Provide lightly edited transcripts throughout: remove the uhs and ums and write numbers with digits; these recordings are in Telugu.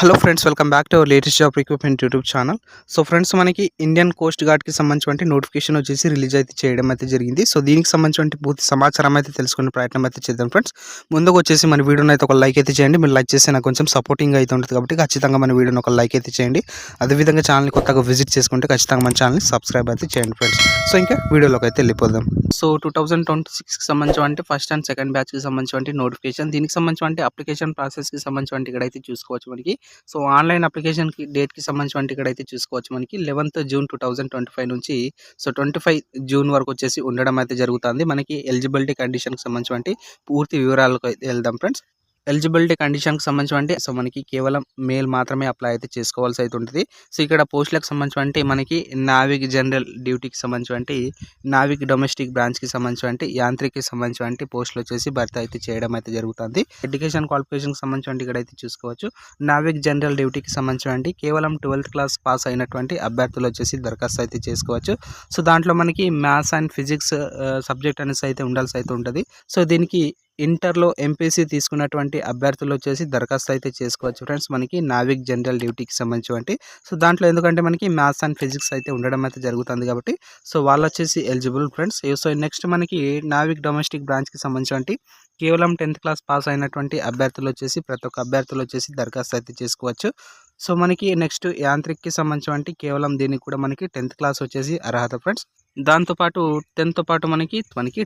Hello friends, welcome back to our latest job recruitment YouTube channel. So friends, మనకి ఇండియన్ కోస్ట్ గార్డ్కి సంబంధించిన నోటిఫికేషన్ వచ్చేసి రిలీజ్ అయితే చేయడం అయితే జరిగింది. సో దీనికి సంబంధించిన పూర్తి సమాచారం అయితే తెలుసుకునే ప్రయత్నం అయితే చేద్దాం ఫ్రెండ్స్. ముందుకు వచ్చేసి మన వీడియోని అయితే ఒక లైక్ అయితే చేయండి. మీరు లైక్ చేస్తే నాకు కొంచెం సపోర్టింగ్ అయితే ఉంటుంది కాబట్టి ఖచ్చితంగా మన వీడియోని ఒక లైక్ అయితే చేయండి. అదేవిధంగా ఛానల్ని కొత్తగా విజిట్ చేసుకుంటే ఖచ్చితంగా మన ఛానల్ని సబ్స్క్రైబ్ అయితే చేయండి ఫ్రెండ్స్. సో ఇంకా వీడియోలోకి అయితే వెళ్ళిపోదాం. సో 2026కి సంబంధించిన ఫస్ట్ అండ్ సెకండ్ బ్యాచ్కి సంబంధించిన నోటిఫికేషన్, దీనికి సంబంధించిన అప్లికేషన్ ప్రాసెస్కి సంబంధించిన ఇక్కడైతే చూసుకోవచ్చు మనకి. సో ఆన్లైన్ అప్లికేషన్కి డేట్కి సంబంధించి ఇక్కడైతే చూసుకోవచ్చు మనకి 11th జూన్ 2025 నుంచి సో 25 జూన్ వరకు వచ్చేసి ఉండడం అయితే జరుగుతుంది. మనకి ఎలిజిబిలిటీ కండిషన్కి సంబంధించి పూర్తి వివరాలకు అయితే వెళ్దాం ఫ్రెండ్స్. ఎలిజిబిలిటీ కండిషన్కి సంబంధించి సో మనకి కేవలం మేల్ మాత్రమే అప్లై అయితే చేసుకోవాల్సి అయితే ఉంటుంది. సో ఇక్కడ పోస్టులకు సంబంధించి మనకి నావిక్ జనరల్ డ్యూటీకి సంబంధించి, నావిక్ డొమెస్టిక్ బ్రాంచ్కి సంబంధించి, యాంత్రికకి సంబంధించి పోస్టులు వచ్చేసి భర్తీ అయితే చేయడం అయితే జరుగుతుంది. ఎడ్యుకేషన్ క్వాలిఫికేషన్కి సంబంధించి ఇక్కడైతే చూసుకోవచ్చు. నావిక్ జనరల్ డ్యూటీకి సంబంధించి కేవలం 12th క్లాస్ పాస్ అయినటువంటి అభ్యర్థులు వచ్చేసి దరఖాస్తు అయితే చేసుకోవచ్చు. సో దాంట్లో మనకి మ్యాథ్స్ అండ్ ఫిజిక్స్ సబ్జెక్ట్ అనేసి అయితే ఉండాల్సి అయితే ఉంటుంది. సో దీనికి ఇంటర్లో ఎంపీసీ తీసుకున్నటువంటి అభ్యర్థులు వచ్చేసి దరఖాస్తు అయితే చేసుకోవచ్చు ఫ్రెండ్స్, మనకి నావిక్ జనరల్ డ్యూటీకి సంబంధించి. సో దాంట్లో ఎందుకంటే మనకి మ్యాథ్స్ అండ్ ఫిజిక్స్ అయితే ఉండడం అయితే జరుగుతుంది కాబట్టి సో వాళ్ళు వచ్చేసి ఎలిజిబుల్ ఫ్రెండ్స్. సో నెక్స్ట్ మనకి నావిక్ డొమెస్టిక్ బ్రాంచ్కి సంబంధించి కేవలం 10th క్లాస్ పాస్ అయినటువంటి అభ్యర్థులు వచ్చేసి ప్రతి ఒక్క అభ్యర్థులు వచ్చేసి దరఖాస్తు అయితే చేసుకోవచ్చు. సో మనకి నెక్స్ట్ యాంత్రిక్కి సంబంధించి కేవలం దీనికి కూడా మనకి 10th క్లాస్ వచ్చేసి అర్హత ఫ్రెండ్స్. దాంతోపాటు 10th పాటు మనకి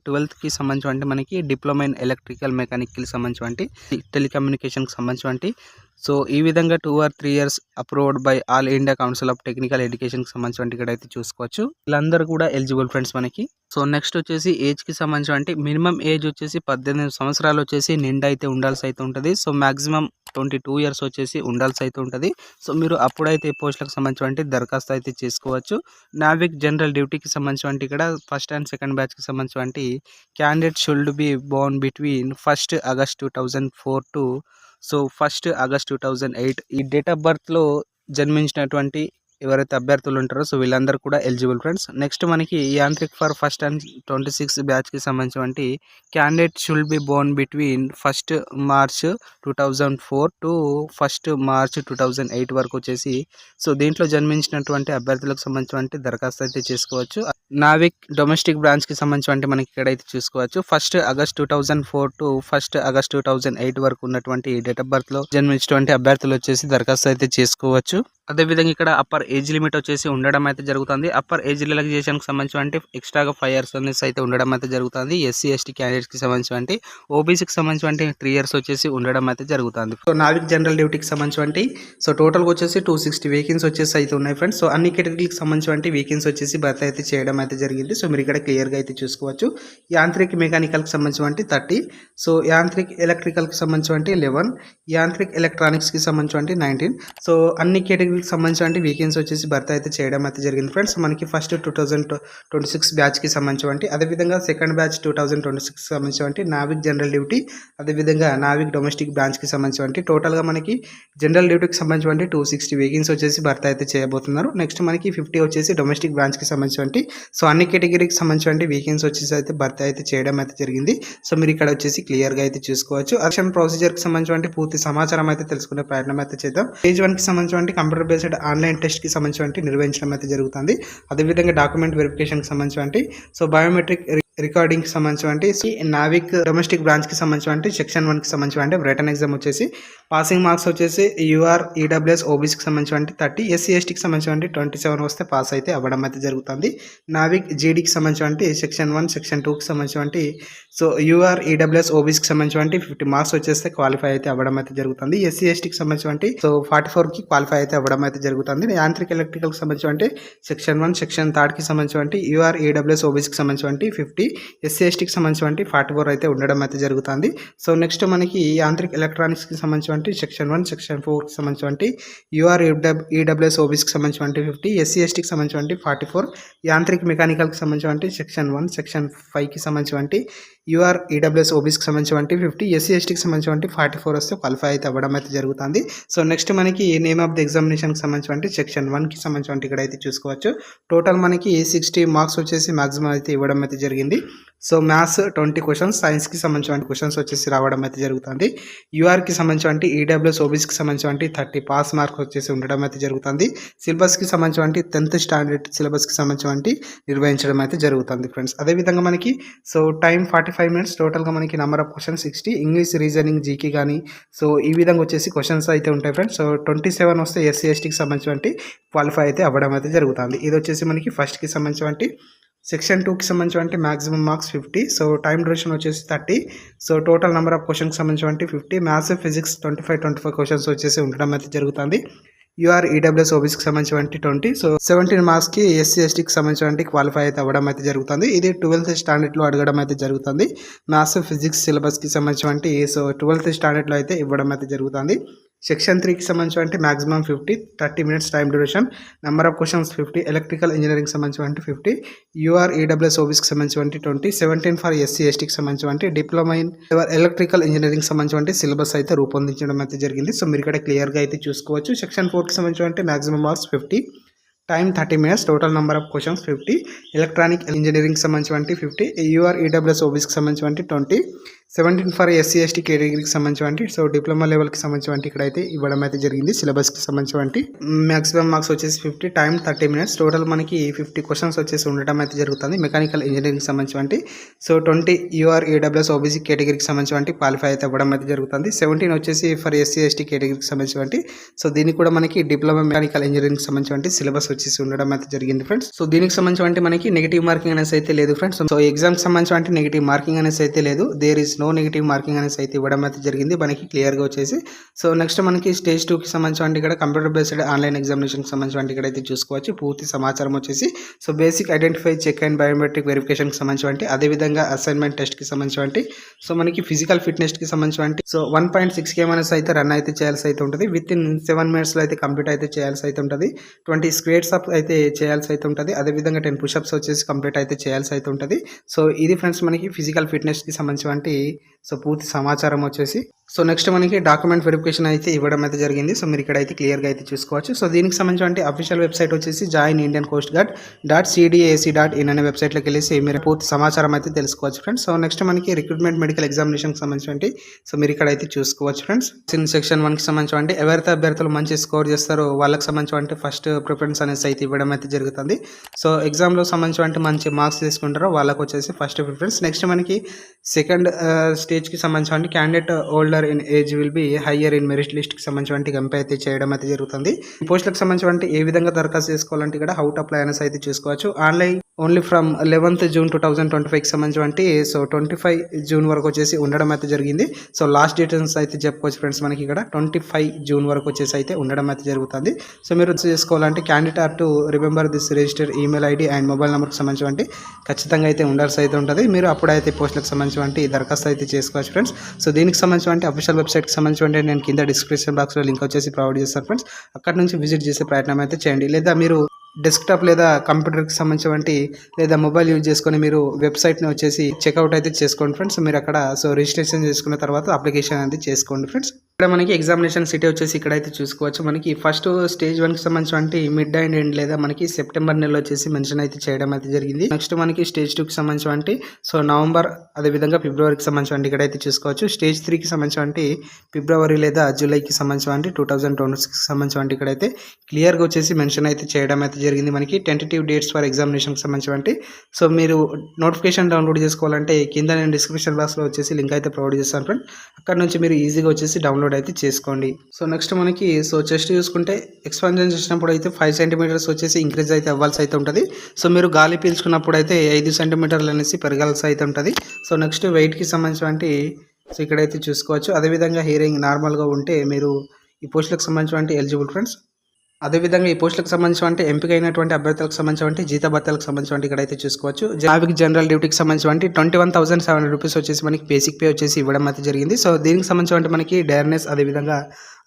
12th సంబంధించి మనకి డిప్లొమా ఇన్ ఎలక్ట్రికల్ మెకానిక్కి సంబంధించి, టెలికమ్యూనికేషన్కి సంబంధించి. సో ఈ విధంగా 2 or 3 years approved by all India council of technical ఎడ్యుకేషన్కి సంబంధించి ఇక్కడైతే చూసుకోవచ్చు. వీళ్ళందరూ కూడా ఎలిజిబుల్ ఫ్రెండ్స్ మనకి. సో నెక్స్ట్ వచ్చేసి ఏజ్కి సంబంధించి మినిమం ఏజ్ వచ్చేసి 18 సంవత్సరాలు వచ్చేసి నిండా అయితే ఉండాల్సి అయితే ఉంటుంది. సో మ్యాక్సిమం 22 years వచ్చేసి ఉండాల్సి అయితే ఉంటుంది. సో మీరు అప్పుడైతే పోస్టులకు సంబంధించి దరఖాస్తు అయితే చేసుకోవచ్చు. నావిక్ జనరల్ డ్యూటీకి సంబంధించి ఇక్కడ ఫస్ట్ అండ్ సెకండ్ బ్యాచ్కి సంబంధించి candidate should be born between 1st August 2004 to so 1st August 2008 ఈ డేట్ ఆఫ్ బర్త్లో జన్మించినటువంటి ఎవరైతే అభ్యర్థులు ఉంటారో సో వీళ్ళందరూ కూడా ఎలిజిబుల్ ఫ్రెండ్స్. నెక్స్ట్ మనకి యాంత్రిక్ ఫర్ ఫస్ట్ అండ్ 26 బ్యాచ్కి సంబంధించి candidate should be born between 1st March 2004 to 1st March 2008 వరకు వచ్చేసి సో దీంట్లో జన్మించినటువంటి అభ్యర్థులకు సంబంధించి దరఖాస్తు అయితే చేసుకోవచ్చు. నావిక్ డొమెస్టిక్ బ్రాంచ్కి సంబంధించి మనకి ఇక్కడైతే చూసుకోవచ్చు. 1st August 2004 to 1st August 2008 వరకు ఉన్నటువంటి డేట్ ఆఫ్ బర్త్లో జన్మించినటువంటి అభ్యర్థులు వచ్చేసి దరఖాస్తు అయితే చేసుకోవచ్చు. అదేవిధంగా ఇక్కడ అప్పర్ ఏజ్ లిమిట్ వచ్చేసి ఉండడం అయితే జరుగుతుంది. అప్పర్ ఏజ్ రిలాక్సేషన్కి సంబంధించి ఎక్స్ట్రాగా 5 years అనేసి అయితే ఉండడం అయితే జరుగుతుంది. ఎస్సీ ఎస్టీ క్యాండిడేట్స్కి సంబంధించి, ఓబీసీకి సంబంధించి 3 years వచ్చేసి ఉండడం అయితే జరుగుతుంది. సో నావిక్ జనరల్ డ్యూటీకి సంబంధించి సో టోటల్గా వచ్చేసి 260 వేకెన్సీ వచ్చేసి అయితే ఉన్నాయి ఫ్రెండ్స్. సో అన్ని కేటగిరీకి సంబంధించి వేకెన్సీ వచ్చేసి భర్తీ అయితే చేయడం అయితే జరిగింది. సో మీరు ఇక్కడ క్లియర్గా అయితే చూసుకోవచ్చు. యాంత్రిక్ మెకానికల్కి సంబంధించి 30, సో యాంత్రిక్ ఎలక్ట్రికల్కి సంబంధించి 11, యాంత్రిక్ ఎలక్ట్రానిక్స్కి సంబంధించి 19. సో అన్ని కేటగిరీ సంబంధించి వేకెన్సీ వచ్చేసి భర్తీ అయితే చేయడం అయితే జరిగింది ఫ్రెండ్స్. మనకి ఫస్ట్ 2026 బ్యాచ్కి సంబంధించి, అదేవిధంగా సెకండ్ బ్యాచ్ 2026 సంబంధించి నావిక్ జనరల్ డ్యూటీ, అదేవిధంగా నావిక్ డొమెస్టిక్ బ్రాంచ్కి సంబంధించి టోటల్గా మనకి జనరల్ డ్యూటీకి సంబంధించి 260 వేకెన్సీ వచ్చేసి భర్తీ అయితే చేయబోతున్నారు. నెక్స్ట్ మనకి 50 వచ్చేసి డొమెస్టిక్ బ్రాంచ్కి సంబంధించి. సో అన్ని కేటగిరీకి సంబంధించి వేకెన్సీ వచ్చేసి అయితే భర్తీ అయితే చేయడం అయితే జరిగింది. సో మీరు ఇక్కడ వచ్చేసి క్లియర్గా అయితే చూసుకోవచ్చు. అడ్మిషన్ ప్రొసీజర్కి సంబంధించి పూర్తి సమాచారం అయితే తెలుసుకునే ప్రయత్నం అయితే చేద్దాం. స్టేజ్ 1కి సంబంధించి కంప్యూటర్ బేస్డ్ ఆన్లైన్ టెస్ట్కి సంబంధించి నిర్వహించడం అయితే జరుగుతుంది. అదేవిధంగా డాక్యుమెంట్ వెరిఫికేషన్కి సంబంధించి సో బయోమెట్రిక్ రికార్డింగ్కి సంబంధించి నావిక్ డొమెస్టిక్ బ్రాంచ్కి సంబంధించి సెక్షన్ 1కి సంబంధించి రిటర్న్ ఎగ్జామ్ వచ్చేసి పాసింగ్ మార్క్స్ వచ్చేసి యూఆర్ ఈడబ్ల్యూఎస్ ఓబీసీకి సంబంధించి 30, ఎస్సీ ఎస్టీకి సంబంధించి 27 వస్తే పాస్ అయితే అవ్వడం అయితే జరుగుతుంది. నావిక్ జీడీకి సంబంధించి సెక్షన్ 1 సెక్షన్ 2కి సంబంధించి సో యూఆర్ ఈడబ్ల్యూఎస్ ఓబీసీకి సంబంధించి 50 మార్క్స్ వచ్చేస్తే క్వాలిఫై అయితే అవ్వడం అయితే జరుగుతుంది. ఎస్సీ ఎస్టీకి సంబంధించి సో 44కి క్వాలిఫై అయితే అవ్వడం అయితే జరుగుతుంది. యాంత్రిక్ ఎలక్ట్రికల్కి సంబంధించి సెక్షన్ 1 సెక్షన్ 3కి సంబంధించి యూఆర్ ఈడబ్ల్యూఎస్ ఓబీసీకి సంబంధించి 50, ఎస్సీ ఎస్టీకి సంబంధించి 44 అయితే ఉండడం అయితే జరుగుతుంది. సో నెక్స్ట్ మనకి యాంత్రిక్ ఎలక్ట్రానిక్స్కి సంబంధించి సెక్షన్ 1 సెక్షన్ 4కి సంబంధించి యూఆర్ ఈడబ్ల్యూఎస్ ఓబీసీకి సంబంధించి 50, ఎస్సీ ఎస్టీకి సంబంధించి 44, యాంత్రిక్ మెకానికల్కి సంబంధించి సెక్షన్ 1 సెక్షన్ 5కి సంబంధించి యూఆర్ ఈడబ్ల్యూఎస్ ఓబీసీకి సంబంధించి 50, ఎస్సీ ఎస్టీకి సంబంధించి 44 వస్తే క్వాలిఫై అయితే అవ్వడం అయితే జరుగుతుంది. సో నెక్స్ట్ మనకి నేమ్ ఆఫ్ ది ఎగ్జామినేషన్కి సంబంధించి సెక్షన్ 1కి సంబంధించి ఇక్కడ అయితే చూసుకోవచ్చు. టోటల్ మనకి 60 మార్క్స్ వచ్చేసి మాక్సిమం అయితే ఇవ్వడం అయితే జరిగింది. సో మ్యాథ్స్ 20 క్వశ్చన్స్, సైన్స్కి సంబంధించిన క్వశ్చన్స్ వచ్చేసి రావడం అయితే జరుగుతుంది. యూఆర్కి సంబంధించిన ఈడబ్ల్యూఎస్ ఓబీసీకి సంబంధించిన 30 పాస్ మార్క్స్ వచ్చేసి ఉండడం అయితే జరుగుతుంది. సిలబస్కి సంబంధించిన 10th స్టాండర్డ్ సిలబస్కి సంబంధించి నిర్వహించడం అయితే జరుగుతుంది ఫ్రెండ్స్. అదేవిధంగా మనకి సో టైం 45 మినిట్స్, టోటల్గా మనకి number of questions 60, English, reasoning, GK కానీ సో ఈ విధంగా వచ్చేసి క్వశ్చన్స్ అయితే ఉంటాయి ఫ్రెండ్స్. సో 27 వస్తే ఎస్సీ ఎస్టీకి సంబంధించి క్వాలిఫై అయితే అవ్వడం అయితే జరుగుతుంది. ఇది వచ్చేసి మనకి ఫస్ట్కి సంబంధించి సెక్షన్ 2కి సంబంధించి maximum marks 50, so time duration వచ్చేసి 30, సో టోటల్ నెంబర్ ఆఫ్ క్వశ్చన్కి సంబంధించి 50, మ్యాథ్స్, ఫిజిక్స్ 25 క్వశ్చన్స్ వచ్చేసి ఉండడం అయితే జరుగుతుంది. యూఆర్ ఈడబ్ల్యూఎస్ ఓబీసీకి సంబంధించి 20, సో 17 మార్క్స్కి ఎస్సీ ఎస్టీకి సంబంధించి క్వాలిఫై అయితే అవ్వడం అయితే జరుగుతుంది. ఇది 12th స్టాండర్డ్లో అడగడం అయితే జరుగుతుంది. మ్యాథ్స్, ఫిజిక్స్ సిలబస్కి సంబంధించి సో 12th స్టాండర్డ్లో అయితే ఇవ్వడం అయితే జరుగుతుంది. సెక్షన్ 3కి సంబంధించి maximum 50, 30 minutes time duration, number of questions 50, electrical engineering సంబంధించి 50, యూఆర్ ఈడబ్ల్యూఎస్ ఓబీసీకి సంబంధించి 20, 17 ఫర్ ఎస్సీ ఎస్టీకి సంబంధించి డిప్లొమా ఇన్ ఎలక్ట్రికల్ ఇంజనీరింగ్ సంబంధించి సిలబస్ అయితే రూపొందించడం అయితే జరిగింది. సో మీరు ఇక్కడ క్లియర్గా అయితే చూసుకోవచ్చు. సెక్షన్ 4కి సంబంధించి maximum marks 50, time 30 minutes, total number of questions 50, electronic engineering సంబంధించి 50, యూఆర్ ఈడబ్ల్యూఎస్ ఓబీసీకి సంబంధించి 20, 17 ఫర్ ఎస్సీ ఎస్టీ కేటగిరీకి సంబంధించి సో డిప్లొమా లెవెల్కి సంబంధించి ఇక్కడైతే ఇవ్వడం అయితే జరిగింది. సిలబస్కి సంబంధించి మ్యాక్సిమం మార్క్స్ వచ్చేసి 50, టైం 30 మినిట్స్, టోటల్ మనకి 50 క్వశ్చన్స్ వచ్చేసి ఉండడం అయితే జరుగుతుంది. మెకానికల్ ఇంజనీరింగ్ సంబంధించి సో 20 యూఆర్ ఈడబ్ల్యూఎస్ ఓబీసీ కేటగిరీకి సంబంధించి క్వాలిఫై అయితే అవ్వడం అయితే జరుగుతుంది. 17 వచ్చేసి ఫర్ ఎస్సీ ఎస్టీ కేటగిరీకి సంబంధించి సో దీనికి కూడా మనకి డిప్లొమా మెకానికల్ ఇంజనీరింగ్ సంబంధించి సిలబస్ వచ్చేసి ఉండడం అయితే జరిగింది ఫ్రెండ్స్. సో దీనికి సంబంధించి మనకి నెగిటివ్ మార్కింగ్ అనేసి అయితే లేదు ఫ్రెండ్స్. సో ఎగ్జామ్కి సంబంధించి నెగిటివ్ మార్కింగ్ అనేసి అయితే లేదు. There is no negative marking అనేసి అయితే ఇవ్వడం అయితే జరిగింది మనకి క్లియర్గా వచ్చేసి. సో నెక్స్ట్ మనకి స్టేజ్ 2కి సంబంధించి ఇక్కడ కంప్యూటర్ బేస్డ్ ఆన్లైన్ ఎగ్జామినేషన్కి సంబంధించి ఇక్కడ అయితే చూసుకోవచ్చు. పూర్తి సమాచారం వచ్చేసి so basic identify, check and biometric వెరిఫికేషన్కి సంబంధించి, అదేవిధంగా అసైన్మెంట్ టెస్ట్కి సంబంధించి సో మనకి ఫిజికల్ ఫిట్నెస్కి సంబంధించి సో 1.6 km అనేసి అయితే రన్ అయితే చేయాల్సి అయితే ఉంటుంది. విత్ ఇన్ 7 మినిట్స్లో అయితే కంప్లీట్ అయితే చేయాల్సి అయితే ఉంటుంది. 20 స్క్వేర్స్ అప్ అయితే చేయాల్సి అయితే ఉంటుంది. అదేవిధంగా 10 పుషప్స్ వచ్చేసి కంప్లీట్ అయితే చేయాల్సి అయితే ఉంటుంది. సో ఇది ఫ్రెండ్స్ మనకి ఫిజికల్ ఫిట్నెస్కి సంబంధించి సో పూర్తి సమాచారం వచ్చేసి. సో నెక్స్ట్ మనకి డాక్యుమెంట్ వెరిఫికేషన్ అయితే ఇవ్వడం అయితే జరిగింది. సో మీరు ఇక్కడ అయితే క్లియర్గా అయితే చూసుకోవచ్చు. సో దీనికి సంబంధించి అఫీషియల్ వెబ్సైట్ వచ్చేసి joinIndianCoastGuard.cdac.in అనే వెబ్సైట్లోకి వెళ్ళేసి మీరు పూర్తి సమాచారం అయితే తెలుసుకోవచ్చు ఫ్రెండ్స్. సో నెక్స్ట్ మనకి రిక్రూట్మెంట్ మెడికల్ ఎగ్జామినేషన్కి సంబంధించి సో మీరు ఇక్కడ అయితే చూసుకోవచ్చు ఫ్రెండ్స్. సెక్షన్ 1కి సంబంధించి ఎవరైతే అభ్యర్థులు మంచి స్కోర్ చేస్తారో వాళ్ళకి సంబంధించి ఫస్ట్ ప్రిఫరెన్స్ అనేసి అయితే ఇవ్వడం అయితే జరుగుతుంది. సో ఎగ్జామ్లో సంబంధించి మంచి మార్క్స్ తీసుకుంటారో వాళ్ళకి వచ్చేసి ఫస్ట్ ప్రిఫరెన్స్. నెక్స్ట్ మనకి సెకండ్ స్టేజ్కి సంబంధించి candidate older in age will be higher in merit లిస్ట్కి సంబంధించి కంపేర్ అయితే చేయడం అయితే జరుగుతుంది. పోస్టులకు సంబంధించి ఏ విధంగా దరఖాస్తు చేసుకోవాలంటే ఇక్కడ హౌ టు అప్లై అనేసి అయితే చూసుకోవచ్చు. Online only from 11th June 2025కి సంబంధించి సో 25 జూన్ వరకు వచ్చేసి ఉండడం అయితే జరిగింది. సో లాస్ట్ డేట్స్ అయితే చెప్పుకోవచ్చు ఫ్రెండ్స్. మనకి ఇక్కడ 25 జూన్ వరకు వచ్చేసి అయితే ఉండడం అయితే జరుగుతుంది. సో మీరు చేసుకోవాలంటే candidate to remember this register email ID and mobile నెంబర్కి సంబంధించి ఖచ్చితంగా అయితే ఉండాల్సి అయితే ఉంటుంది. మీరు అప్పుడైతే పోస్టులకు సంబంధించి దరఖాస్తు అయితే చేసుకోవచ్చు ఫ్రెండ్స్. సో దీనికి సంబంధించి అఫీషియల్ వెబ్సైట్కి సంబంధించి నేను కింద డిస్క్రిప్షన్ బాక్స్లో లింక్ వచ్చేసి ప్రొవైడ్ చేస్తాను ఫ్రెండ్స్. అక్కడ నుంచి విజిట్ చేసే ప్రయత్నం అయితే చేయండి. లేదా మీరు డెస్క్టాప్ లేదా కంప్యూటర్కి సంబంధించి లేదా మొబైల్ యూజ్ చేసుకొని మీరు వెబ్సైట్ని వచ్చేసి చెక్అవుట్ అయితే చేసుకోండి ఫ్రెండ్స్. మీరు అక్కడ సో రిజిస్ట్రేషన్ చేసుకున్న తర్వాత అప్లికేషన్ అనేది చేసుకోండి ఫ్రెండ్స్. ఇక్కడ మనకి ఎగ్జామినేషన్ సిటీ వచ్చేసి ఇక్కడ అయితే చూసుకోవచ్చు. మనకి ఫస్ట్ స్టేజ్ 1కి సంబంధించి మిడ్ అండ్ ఎండ్ లేదా మనకి సెప్టెంబర్ నెలలో వచ్చేసి మెన్షన్ అయితే చేయడం అయితే జరిగింది. నెక్స్ట్ మనకి స్టేజ్ 2కి సంబంధించి సో నవంబర్ అదేవిధంగా ఫిబ్రవరికి సంబంధించి ఇక్కడ అయితే చూసుకోవచ్చు. స్టేజ్ 3కి సంబంధించి ఫిబ్రవరి లేదా జూలైకి సంబంధించి 2026కి సంబంధించి ఇక్కడైతే క్లియర్గా వచ్చేసి మెన్షన్ అయితే చేయడం అయితే జరిగింది. మనకి టెంటేటివ్ డేట్స్ ఫర్ ఎగ్జామినేషన్కి సంబంధించి సో మీరు నోటిఫికేషన్ డౌన్లోడ్ చేసుకోవాలంటే కింద నేను డిస్క్రిప్షన్ బాక్స్లో వచ్చేసి లింక్ అయితే ప్రొవైడ్ చేస్తాను ఫ్రెండ్. అక్కడ నుంచి మీరు ఈజీగా వచ్చేసి డౌన్లోడ్ అయితే చేసుకోండి. సో నెక్స్ట్ మనకి సో చెస్ట్ చూసుకుంటే ఎక్స్పాన్షన్ చేసినప్పుడు అయితే 5 సెంటీమీటర్స్ వచ్చేసి ఇంక్రీజ్ అయితే అవ్వాల్సి అయితే ఉంటుంది. సో మీరు గాలి పీల్చుకున్నప్పుడు అయితే 5 సెంటీమీటర్లు అనేసి పెరగాల్సి అయితే ఉంటుంది. సో నెక్స్ట్ వెయిట్కి సంబంధించి సో ఇక్కడైతే చూసుకోవచ్చు. అదేవిధంగా హియరింగ్ నార్మల్గా ఉంటే మీరు ఈ పోస్టులకు సంబంధించి ఎలిజిబుల్ ఫ్రెండ్స్. అదేవిధంగా ఈ పోస్టులకు సంబంధించి ఎంపిక అయినటువంటి అభ్యర్థులకు సంబంధించి జీతభత్యాలకు సంబంధించి ఇక్కడైతే చూసుకోవచ్చు. నావిక్ జనరల్ డ్యూటీకి సంబంధించి 21,700 రూపీస్ వచ్చేసి మనకి బేసిక్ పే వచ్చేసి ఇవ్వడం అయితే జరిగింది. సో దీనికి సంబంధించి మనకి డైర్నెస్ అదేవిధంగా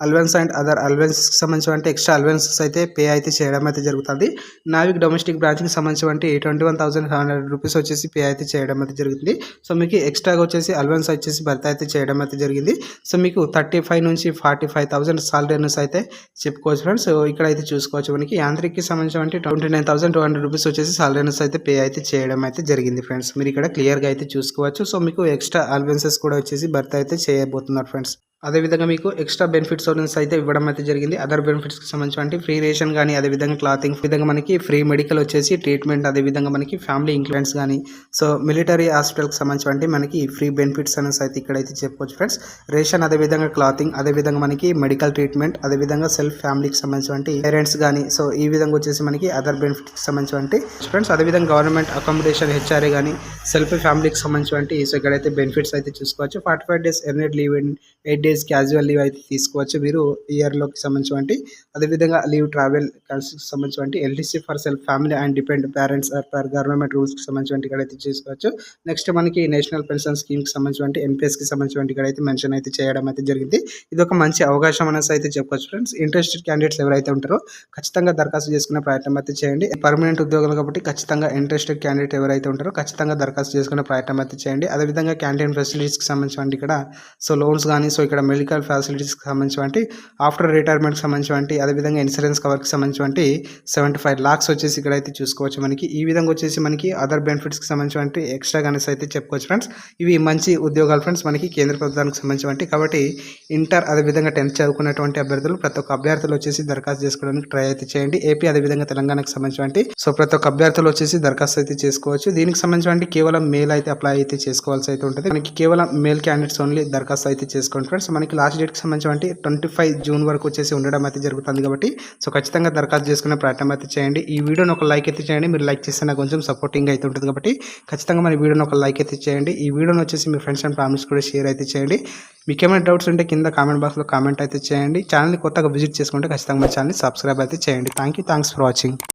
అలవెన్స్ అండ్ అదర్ అలవెన్స్కి సంబంధించి ఎక్స్ట్రా అలవెన్సెస్ అయితే పే అయితే చేయడం అయితే జరుగుతుంది. నావిక్ డొమెస్టిక్ బ్రాంచ్కి సంబంధించి 21,500 రూపీస్ వచ్చేసి పే అయితే చేయడం అయితే జరుగుతుంది. సో మీకు ఎక్స్ట్రాగా వచ్చేసి అలవెన్స్ వచ్చేసి భర్తీ అయితే చేయడం అయితే జరిగింది. సో మీకు 35 నుంచి 45,000 సాలరీ అనేసి అయితే చెప్పుకోవచ్చు ఫ్రెండ్స్. సో ఇక్కడ అయితే చూసుకోవచ్చు మనకి యాంత్రిక్కి సంబంధించి 29,200 రూపీస్ వచ్చేసి సాలరీ అనేసి అయితే పే అయితే చేయడం అయితే జరిగింది ఫ్రెండ్స్. మీరు ఇక్కడ క్లియర్గా అయితే చూసుకోవచ్చు. సో మీకు ఎక్స్ట్రా అలవెన్సెస్ కూడా వచ్చేసి భర్తీ అయితే చేయబోతున్నారు ఫ్రెండ్స్. అదేవిధంగా మీకు ఎక్స్ట్రా బెనిఫిట్స్ అయితే ఇవ్వడం అయితే జరిగింది. అదర్ బెనిఫిట్స్కి సంబంధించి ఫ్రీ రేషన్ కానీ, అదేవిధంగా క్లాతింగ్, విధంగా మనకి ఫ్రీ మెడికల్ వచ్చేసి ట్రీట్మెంట్, అదేవిధంగా మనకి ఫ్యామిలీ ఇన్సూరెన్స్ కానీ, సో మిలిటరీ హాస్పిటల్కి సంబంధించి మనకి ఫ్రీ బెనిఫిట్స్ అనేసి అయితే ఇక్కడైతే చెప్పుకోవచ్చు ఫ్రెండ్స్. రేషన్, అదేవిధంగా క్లాతింగ్, అదేవిధంగా మనకి మెడికల్ ట్రీట్మెంట్, అదేవిధంగా సెల్ఫ్ ఫ్యామిలీకి సంబంధించి పేరెంట్స్ కానీ, సో ఈ విధంగా వచ్చేసి మనకి అదర్ బెనిఫిట్స్కి సంబంధించి ఫ్రెండ్స్. అదేవిధంగా గవర్నమెంట్ అకామిడేషన్ హెచ్ఆర్ఏ కానీ, సెల్ఫ్ ఫ్యామిలీకి సంబంధించి సో ఇక్కడైతే బెనిఫిట్స్ అయితే చూసుకోవచ్చు. 45 days earned leave, 8 days casual leave అయితే తీసుకోవచ్చు మీరు ఇయర్లోకి సంబంధించి. అదేవిధంగా లీవ్ ట్రావెల్ సంబంధించి LTC for self family and depend parents per government రూల్స్కి సంబంధించి ఇక్కడైతే చేసుకోవచ్చు. నెక్స్ట్ మనకి నేషనల్ పెన్షన్ స్కీమ్కి సంబంధించి ఎన్పిఎస్కి సంబంధించి ఇక్కడైతే మెన్షన్ అయితే చేయడం అయితే జరిగింది. ఇది ఒక మంచి అవకాశం అనేసి అయితే చెప్పుకోవచ్చు ఫ్రెండ్స్. ఇంట్రెస్టెడ్ క్యాండిడేట్స్ ఎవరైతే ఉంటారో ఖచ్చితంగా దరఖాస్తు చేసుకునే ప్రయత్నం అయితే చేయండి. పర్మనెంట్ ఉద్యోగాలు కాబట్టి ఖచ్చితంగా ఇంట్రెస్టెడ్ క్యాండిడేట్ ఎవరైతే ఉంటారో ఖచ్చితంగా దరఖాస్తు చేసుకునే ప్రయత్నం అయితే చేయండి. అదేవిధంగా క్యాంటీన్ ఫెసిలిటీస్కి సంబంధించి ఇక్కడ సో లోన్స్ కానీ, సో ఇక్కడ మెడికల్ ఫెసిలిటీస్కి సంబంధించి ఆఫ్టర్ రిటైర్మెంట్కి సంబంధించి, అదేవిధంగా ఇన్సూరెన్స్ కవర్కి సంబంధించి 75 lakhs వచ్చేసి ఇక్కడైతే చూసుకోవచ్చు మనకి. ఈ విధంగా వచ్చేసి మనకి అదర్ బెనిఫిట్స్కి సంబంధించి ఎక్స్ట్రా అనేసి అయితే చెప్పుకోవచ్చు ఫ్రెండ్స్. ఇవి మంచి ఉద్యోగాలు ఫ్రెండ్స్ మనకి కేంద్ర ప్రభుత్వానికి సంబంధించి. కాబట్టి ఇంటర్ అదేవిధంగా 10th చదువుకున్నటువంటి అభ్యర్థులు ప్రతి ఒక్క అభ్యర్థులు వచ్చేసి దరఖాస్తు చేసుకోవడానికి ట్రై అయితే చేయండి. ఏపీ అదేవిధంగా తెలంగాణకు సంబంధించి సో ప్రతి ఒక్క అభ్యర్థులు వచ్చేసి దరఖాస్తు అయితే చేసుకోవచ్చు. దీనికి సంబంధించి కేవలం మేల్ అయితే అప్లై అయితే చేసుకోవాల్సి అయితే ఉంటుంది. మనకి కేవలం మేల్ క్యాండిడేట్స్ ఓన్లీ దరఖాస్తు అయితే చేసుకోండి ఫ్రెండ్స్. మనకి లాస్ట్ డేట్కి సంబంధించి 25 June వరకు వచ్చేసి ఉండడం అయితే జరుగుతుంది. కాబట్టి సో ఖచ్చితంగా దరఖాస్తు చేసుకునే ప్రయత్నం అయితే చేయండి. ఈ వీడియోని ఒక లైక్ అయితే చేయండి. మీరు లైక్ చేస్తే నాకు కొంచెం సపోర్టింగ్ అయితే ఉంటుంది. కాబట్టి ఖచ్చితంగా మన వీడియోని ఒక లైక్ అయితే చేయండి. ఈ వీడియోని వచ్చేసి మీ ఫ్రెండ్స్ అండ్ ఫ్యామిలీస్ కూడా షేర్ అయితే చేయండి. మీకు ఏమైనా డౌట్స్ ఉంటే కింద కామెంట్ బాక్స్లో కామెంట్ అయితే చేయండి. ఛానల్ని కొత్తగా విజిట్ చేసుకుంటే ఖచ్చితంగా మన ఛానల్ని సబ్స్క్రైబ్ అయితే చేయండి. Thanks for watching.